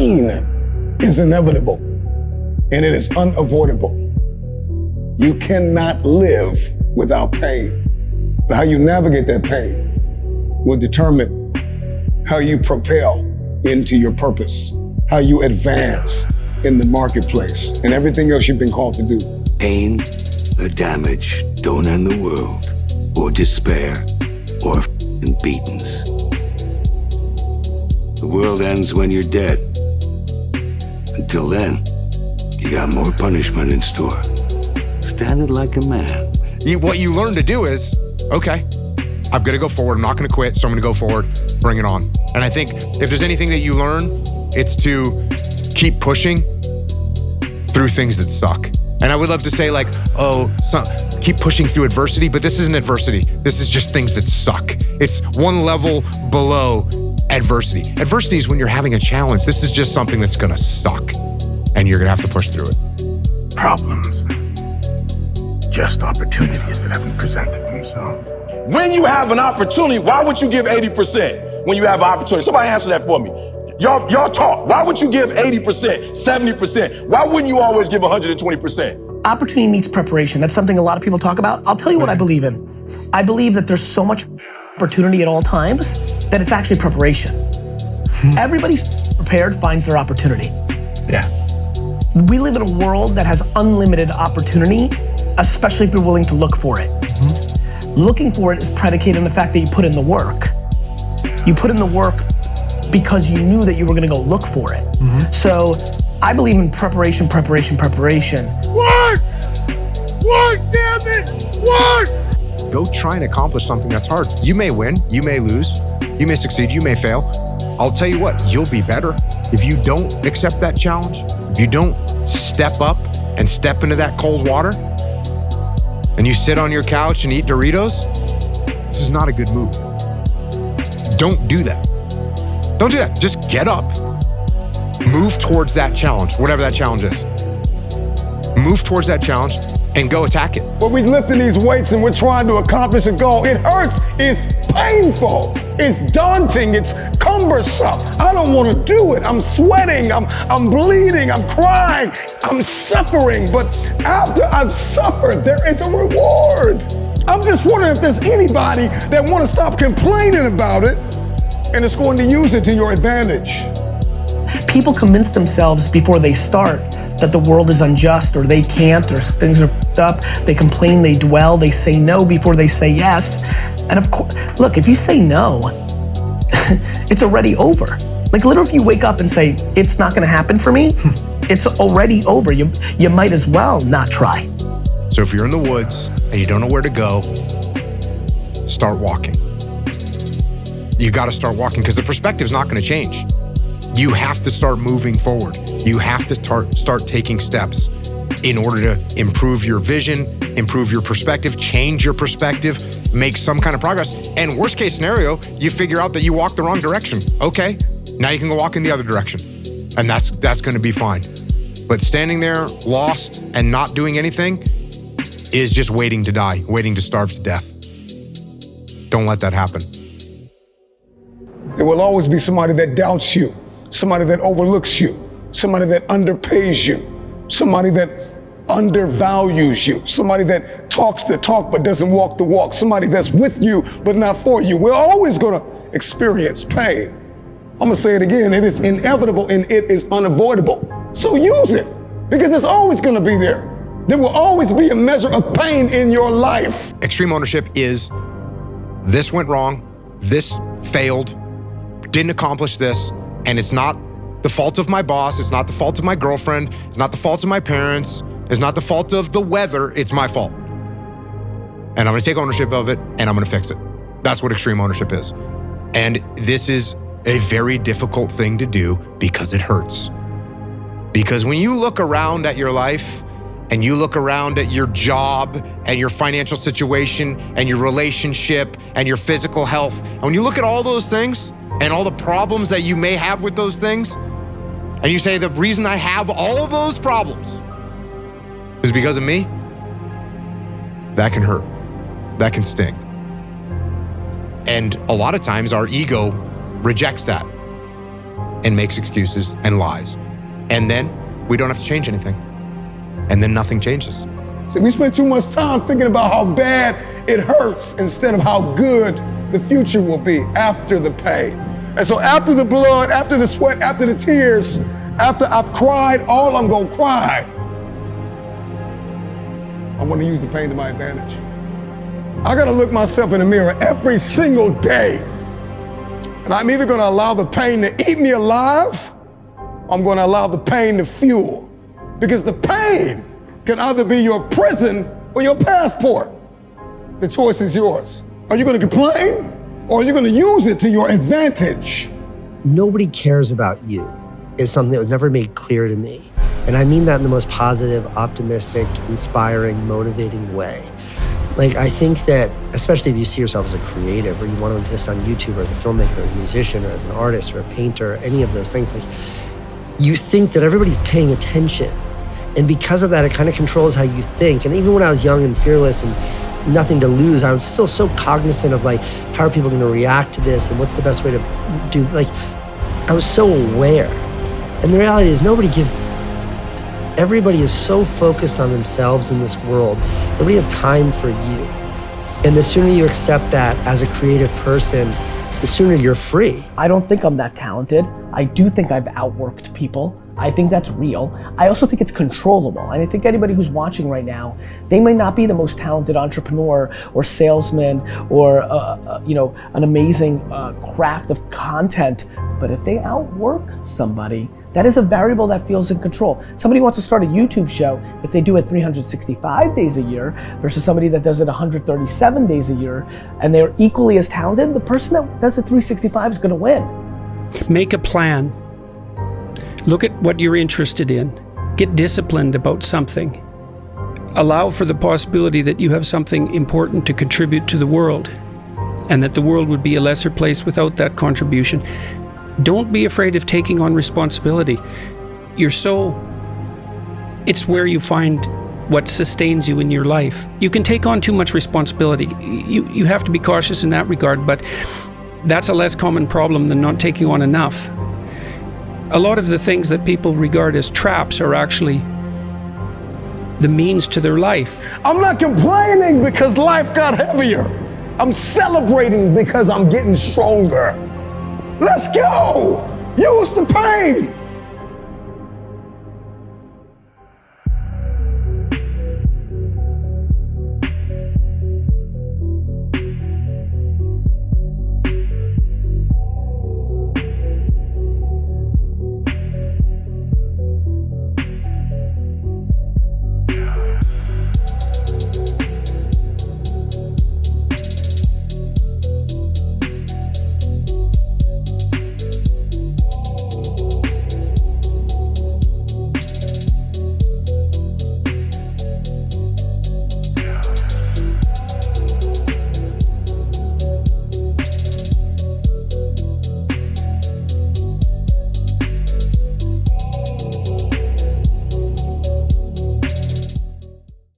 pain is inevitable and it is unavoidable. You cannot live without pain. But how you navigate that pain will determine how you propel into your purpose, how you advance in the marketplace, and everything else you've been called to do. Pain or damage don't end the world, or despair, or beatings. The world ends when you're dead. Until then, you got more punishment in store. Stand it like a man. What you learn to do is, okay, I'm gonna go forward, I'm not gonna quit, so I'm gonna go forward, bring it on. And I think if there's anything that you learn, it's to keep pushing through things that suck. And I would love to say like, keep pushing through adversity, but this isn't adversity. This is just things that suck. It's one level below adversity. Adversity is when you're having a challenge. This is just something that's gonna suck and you're gonna have to push through it. Problems, just opportunities that haven't presented themselves. When you have an opportunity, why would you give 80% when you have an opportunity? Somebody answer that for me. Y'all talk. Why would you give 80%, 70%? Why wouldn't you always give 120%? Opportunity meets preparation. That's something a lot of people talk about. I'll tell you what I believe in. I believe that there's so much opportunity at all times that it's actually preparation. Everybody prepared finds their opportunity. Yeah. We live in a world that has unlimited opportunity, especially if you're willing to look for it. Looking for it is predicated on the fact that you put in the work. You put in the work because you knew that you were gonna go look for it. So I believe in preparation, preparation, preparation. Work! Work, damn it! Work! Go try and accomplish something that's hard. You may win, you may lose, you may succeed, you may fail. I'll tell you what, you'll be better. If you don't accept that challenge, if you don't step up and step into that cold water, and you sit on your couch and eat Doritos, this is not a good move. Don't do that. Don't do that. Just get up, move towards that challenge, whatever that challenge is. Move towards that challenge and go attack it. When we're lifting these weights and we're trying to accomplish a goal, it hurts, it's painful, it's daunting, it's cumbersome. I don't want to do it. I'm sweating, I'm bleeding, I'm crying, I'm suffering. But after I've suffered, there is a reward. I'm just wondering if there's anybody that want to stop complaining about it and is going to use it to your advantage. People convince themselves before they start that the world is unjust or they can't or things are f***ed up. They complain, they dwell, they say no before they say yes. And of course, look, if you say no, it's already over. Like literally if you wake up and say, it's not gonna happen for me, it's already over. You might as well not try. So if you're in the woods and you don't know where to go, start walking. You gotta start walking because the perspective's not gonna change. You have to start moving forward. You have to start taking steps in order to improve your vision, improve your perspective, change your perspective, make some kind of progress. And worst case scenario, you figure out that you walked the wrong direction. Okay, now you can go walk in the other direction. And that's gonna be fine. But standing there lost and not doing anything is just waiting to die, waiting to starve to death. Don't let that happen. There will always be somebody that doubts you, somebody that overlooks you, somebody that underpays you, somebody that undervalues you, somebody that talks the talk but doesn't walk the walk, somebody that's with you but not for you. We're always gonna experience pain. I'm gonna say it again, it is inevitable and it is unavoidable. So use it, because it's always gonna be there. There will always be a measure of pain in your life. Extreme ownership is, this went wrong, this failed, didn't accomplish this, and it's not the fault of my boss, it's not the fault of my girlfriend, it's not the fault of my parents, it's not the fault of the weather, it's my fault. And I'm gonna take ownership of it and I'm gonna fix it. That's what extreme ownership is. And this is a very difficult thing to do because it hurts. Because when you look around at your life and you look around at your job and your financial situation and your relationship and your physical health, and when you look at all those things and all the problems that you may have with those things, and you say, the reason I have all of those problems is because of me, that can hurt, that can sting. And a lot of times our ego rejects that. and makes excuses and lies. And then we don't have to change anything. And then nothing changes. See, we spend too much time thinking about how bad it hurts instead of how good the future will be after the pain. And so after the blood, after the sweat, after the tears, after I've cried all I'm gonna cry, I want to use the pain to my advantage. I gotta look myself in the mirror every single day. And I'm either gonna allow the pain to eat me alive, or I'm gonna allow the pain to fuel. Because the pain can either be your prison or your passport. The choice is yours. Are you gonna complain, or are you gonna use it to your advantage? Nobody cares about you is something that was never made clear to me. And I mean that in the most positive, optimistic, inspiring, motivating way. Like, I think that, especially if you see yourself as a creative, or you want to exist on YouTube, or as a filmmaker, or a musician, or as an artist, or a painter, or any of those things, like, you think that everybody's paying attention. And because of that, it kind of controls how you think. And even when I was young and fearless and nothing to lose, I was still so cognizant of, like, how are people going to react to this, and what's the best way to do, like, I was so aware. And the reality is everybody is so focused on themselves in this world. Nobody has time for you. And the sooner you accept that as a creative person, the sooner you're free. I don't think I'm that talented. I do think I've outworked people. I think that's real. I also think it's controllable. And I think anybody who's watching right now, they may not be the most talented entrepreneur or salesman or an amazing craft of content, but if they outwork somebody, that is a variable that feels in control. Somebody wants to start a YouTube show, if they do it 365 days a year versus somebody that does it 137 days a year, and they're equally as talented, the person that does it 365 is gonna win. Make a plan. Look at what you're interested in. Get disciplined about something. Allow for the possibility that you have something important to contribute to the world, and that the world would be a lesser place without that contribution. Don't be afraid of taking on responsibility. It's where you find what sustains you in your life. You can take on too much responsibility. You have to be cautious in that regard, but that's a less common problem than not taking on enough. A lot of the things that people regard as traps are actually the means to their life. I'm not complaining because life got heavier. I'm celebrating because I'm getting stronger. Let's go! Use the pain!